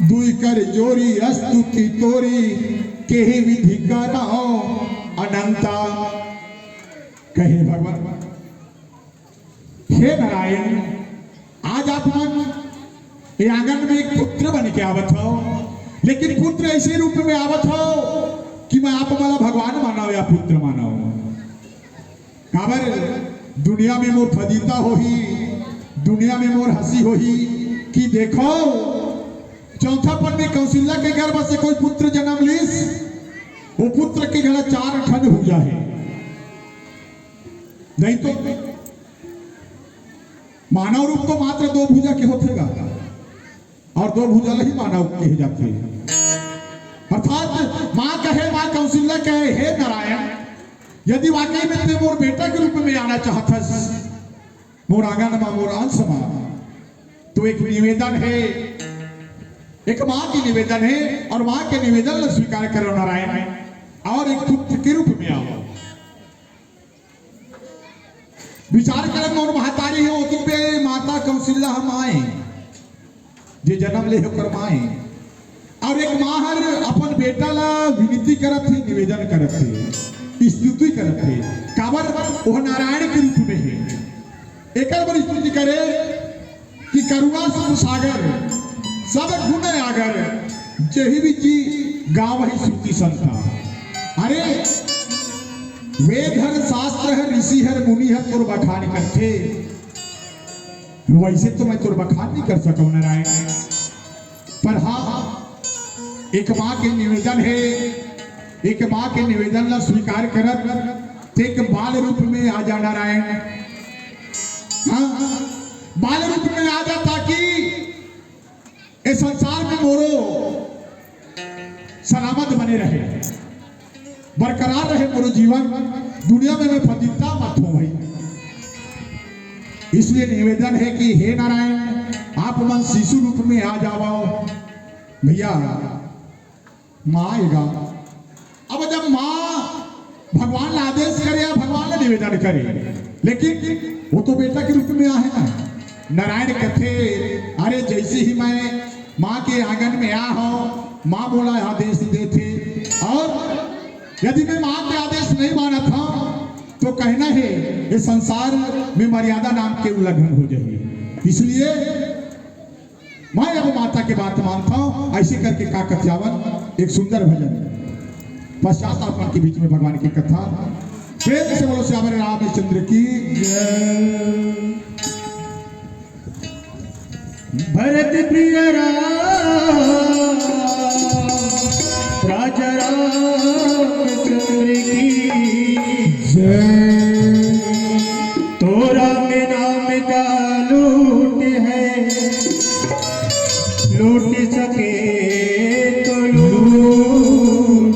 दुई कर जोरी स्तुति तोरी केहि विधि कराओ अनंता। कहे भगवान हे नारायण, आज आप मन ये आंगन में एक पुत्र बन के आवत हो, लेकिन पुत्र ऐसे रूप में आवत हो कि मैं आप वाला भगवान मानाओ या पुत्र मानाओ। काबर दुनिया में मोर फजीता हो ही, दुनिया में मोर हंसी हो ही कि देखो चौथा पद में कौशल्या के गर्भ से कोई पुत्र जन्म लीस, वो पुत्र के घर 4 ठन हो जाए, नहीं तो मानव रूप तो मात्र 2 भुजा के होतेगा और 2 भुजा ही मानव कहे जाते हैं। अर्थात मां कहे, मां कौशल्या कहे हे नारायण, यदि वाकई में ते मोर बेटा के रूप में आना चाहतस, मोर आंगन में मोर अंश में, तो एक निवेदन है, एक मां की निवेदन है और मां के निवेदन को स्वीकार करो नारायण, और एक पुत्र के रूप में आओ। विचार करें मोर महतारी है होती पे माता कौशल्या हम आए जे जन्म ले होकर माए, और एक मां हर अपन बेटा ला विनती करत है, निवेदन करत है, स्तुति करत है, काबर वह नारायण के रूप में है। एक बार स्तुति करे कि करुणा सागर सब गुण आगर, जही भी जी गाँव ही श्रुति संता। अरे वेद हर शास्त्र है, ऋषि हर, मुनि हर, तोर बखान करते, वैसे तो मैं तोर बखान नहीं कर सकूं नारायण, पर हाँ एक मां के निवेदन है, एक मां के निवेदन ला स्वीकार करत एक बाल रूप में आ जा नारायण। हाँ बाल रूप में आ जा, ताकि इस संसार में मोरो सलामत बने रहे, बरकरार रहे मोरो जीवन, दुनिया में मैं फजीता मत हो भाई। इसलिए निवेदन है कि हे नारायण आप मन शिशु रूप में आ जाओ भैया। मां आएगा, अब जब मां भगवान ने आदेश करे या भगवान ने निवेदन करे, लेकिन वो तो बेटा के रूप में आए ना। नारायण कहते अरे जैसे ही मैं मां के आंगन में आ हो, मां बोला आदेश देते, और यदि मैं मां के आदेश नहीं माना था तो कहना है इस संसार में मर्यादा नाम के उल्लंघन हो जाएगी। इसलिए मैं अब माता के बात मानता हूं। ऐसे करके का कथ्यावन एक सुंदर भजन पश्चात आपन के बीच में भगवान की कथा। प्रेम से बोलो श्याम रामचंद्र की जय। भरत प्रिय राम राजा रामचंद्र की जय। तोरा में नाम का लूट है, लूट सके तो लूट,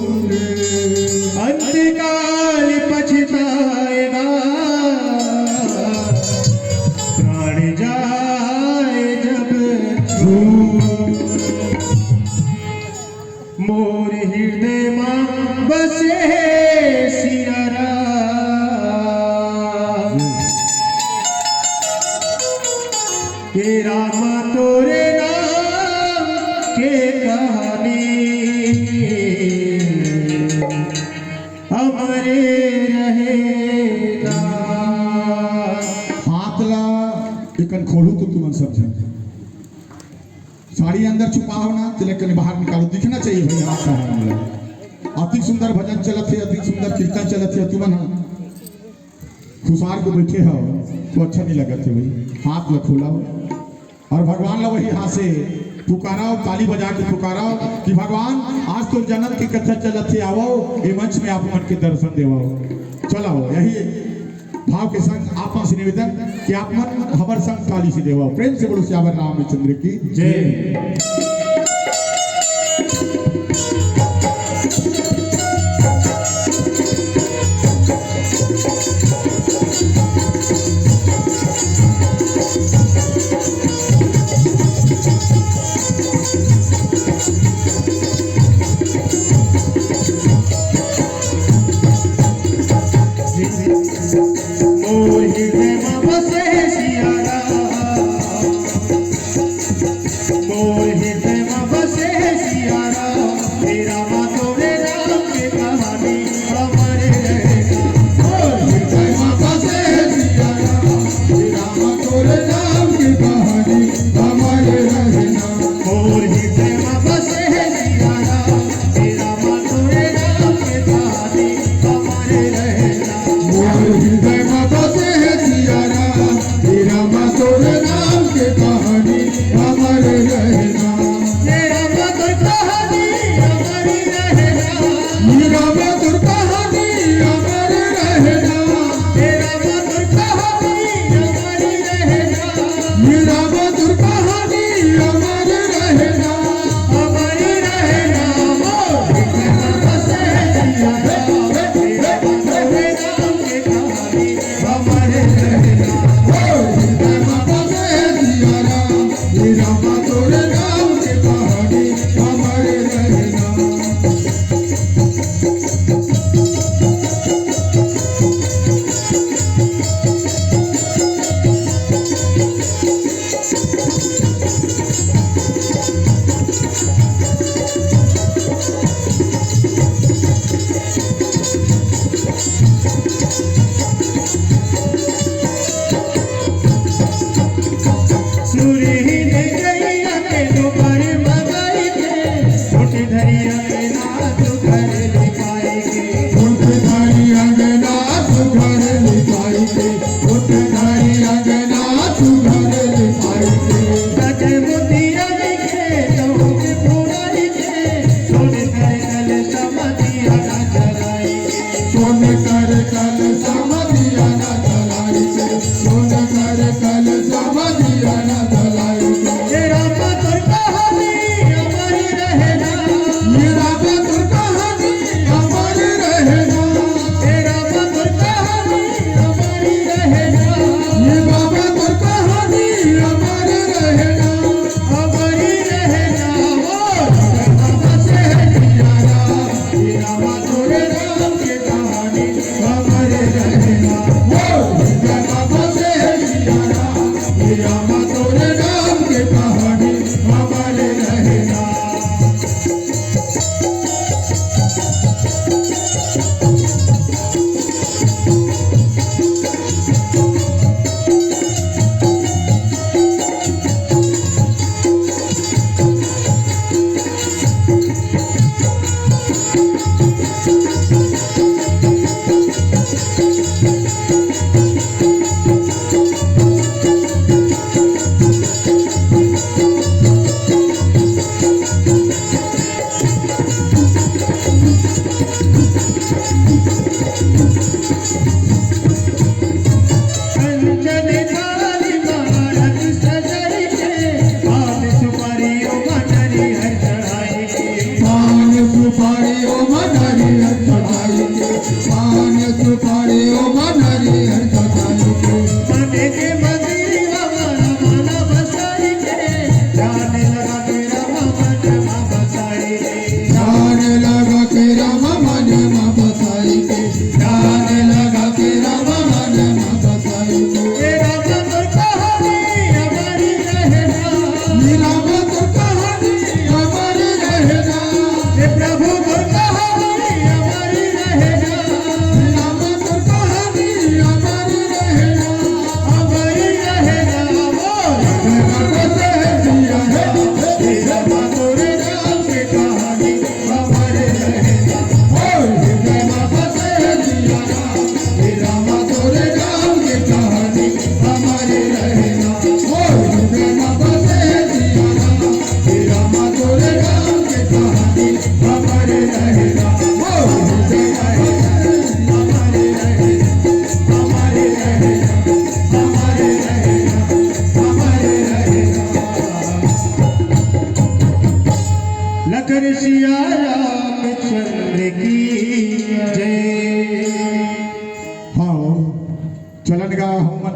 अंतकाल पछताएगा प्राण जाए जब छूट। मोर हृदय में बसे सिया राम, के राम तोरे नाम के कहानी हमारे रहेगा। हाथ ला एकन खोलू तो तुम समझ, साड़ी अंदर छुपा होना तिलक बाहर निकालो, दिखना चाहिए भाई हाथ का है। अति सुंदर भजन चलत है, अति सुंदर कीर्तन चलत है, तुम खुशार को बैठे हो तो अच्छा नहीं लगत है भाई। हाथ ला खोलाओ और भगवान ला वही हाथ से पुकाराओ, ताली बजा के पुकाराओ कि भगवान आज तो जन्म की कथा चलत है, आओ ये मंच में आप मन के दर्शन देवाओ। चलाओ यही भाव के संग आप से निवेदन कि आप मन हमारे संग ताली से देवाओ। प्रेम से बोलो श्याम रामचंद्र की जय। मोर हृदय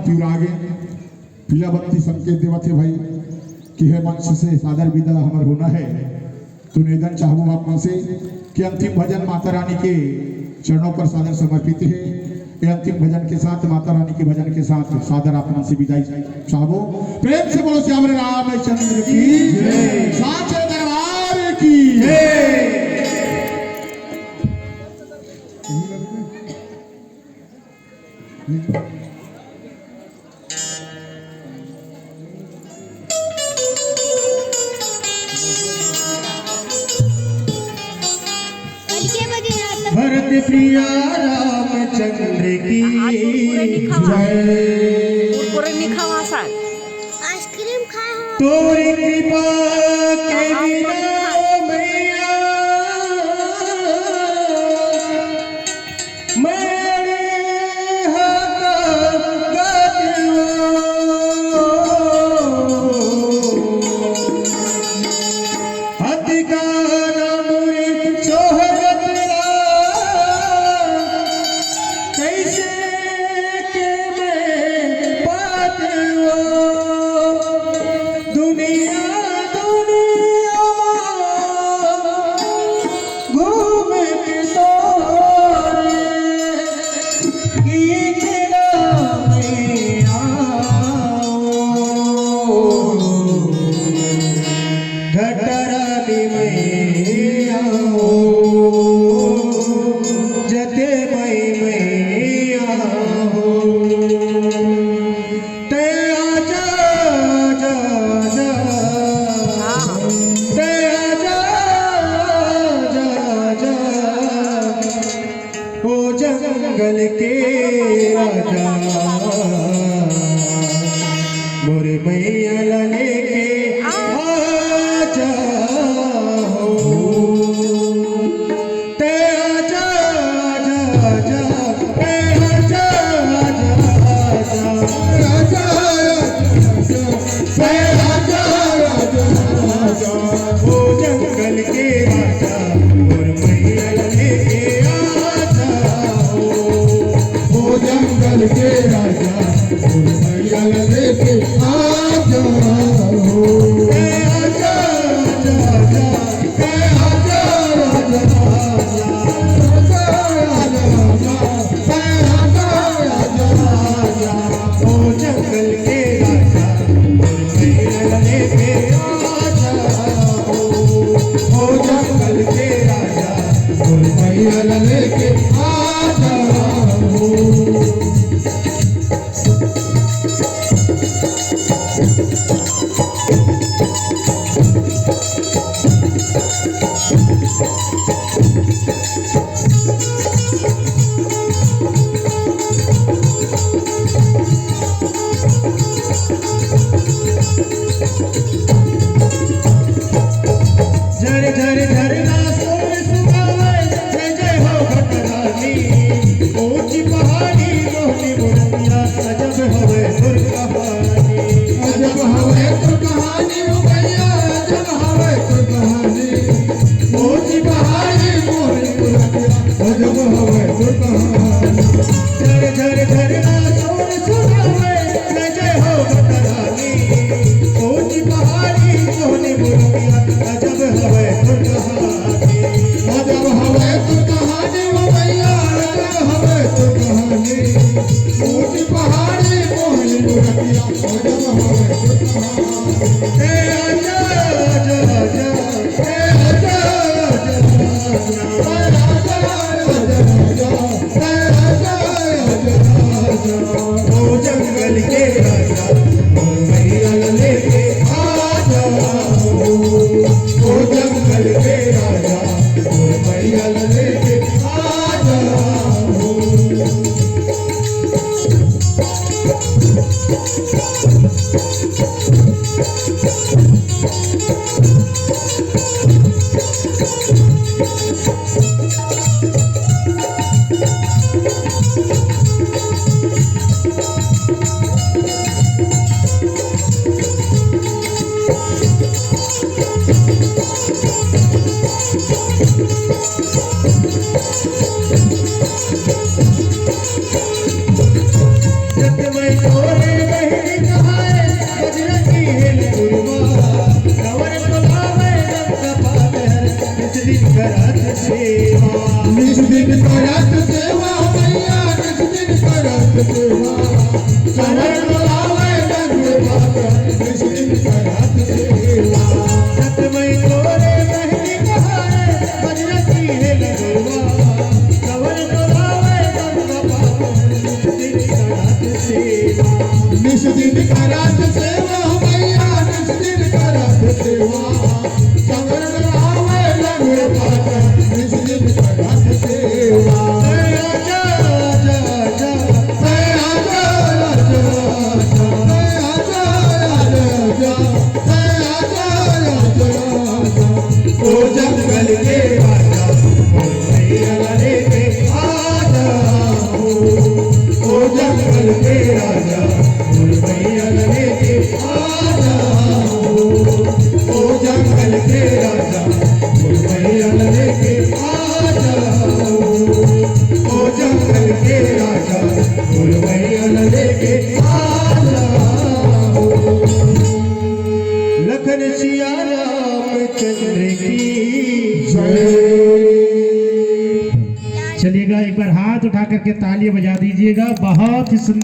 पिउरागे पीला बत्ती संकेत देवत है भाई कि हे मंच से सादर विदा हमार होना है। तो निवेदन चाहूँ आप मन से कि अंतिम भजन माता रानी के चरणों पर सादर समर्पित है। ये अंतिम भजन के साथ माता रानी के भजन के साथ सादर आप मन से विदाई चाहबो। प्रेम से बोलो श्याम रामचंद्र की जय, साचे दरबार की जय। भरत प्रिया रामचंद्र की जय। आइसक्रीम खाए तोरी कृपा के बिना मैया मेरे हाथ गातियो अधिकार मुरी सोहरत कैसे के मैं बात दुनिया दुनिया घूम के तोरे गीत में आओ घटरानी में आओ जते में आओ ते आजा जा जा ते आजा जा जा ओ जंगल के राजा मोरे मैया लेके आजा हो ते आजा जा जा ते आजा जा ओ जंगल के राजा मोरे मैया लेके आजा हो ओ जंगल के राजा और मैया लेके आ जाओ। ते आजा जा जा ते आजा ओ जंगल के राजा और मैया लेके आजा हो ओ जंगल के राजा और मैया लेके आ जाओ। झर झर झरना सोन सुहावे जय जय हो घटरानी ऊंची पहाड़ी मोहनी मुरतिया अजब हवे सुर कहानी अजब हवे तो कहानी हो भैया, अजब हवे तो कहानी। ऊंची पहाड़ी मोहन पुरतिया, अजब हवे तो कहानी। झर झर झरना सोन सुहावे जय जय हो घटरानी ऊंची पहाड़ी मोहनी मुरतिया अजब हवे सुर कहानी अजब हवे तो कहानी हो भैया, अजब हवे तो कहानी। ऊंची पहाड़ी मोहन पुरतिया, अजब हवे तो कहानी। ते आजा जा जा ते आजा ओ जंगल के राजा और मैया लेके आजा ओ जंगल के राजा और मैया लेके आ जाओ। जग में तोरे करत सेवा निज दिन करत सेवा मैया निज दिन करत सेवा चरण डोलावे रंग पाता निज दिन करत सेवा सतमय तोरे महली कहाए बजरती है लगवा चरण डोलावे रंग पाता निज दिन करत सेवा निज दिन करत सेवा मैया निज दिन करत सेवा चरण डोलावे रंग पाता निज दिन करत सेवा आजा आजा आजा ओ जंगल के राजा मैया लेके आजा ओ जंगल के राजा मैया लेके आजा ओ जंगल के राजा मैया लेके आजा ओ जंगल के राजा मैया लेके आजा लखन सिया रामचंद्र की जय। चलिएगा, एक बार हाथ उठा करके ताली बजा दीजिएगा। बहुत ही सुंदर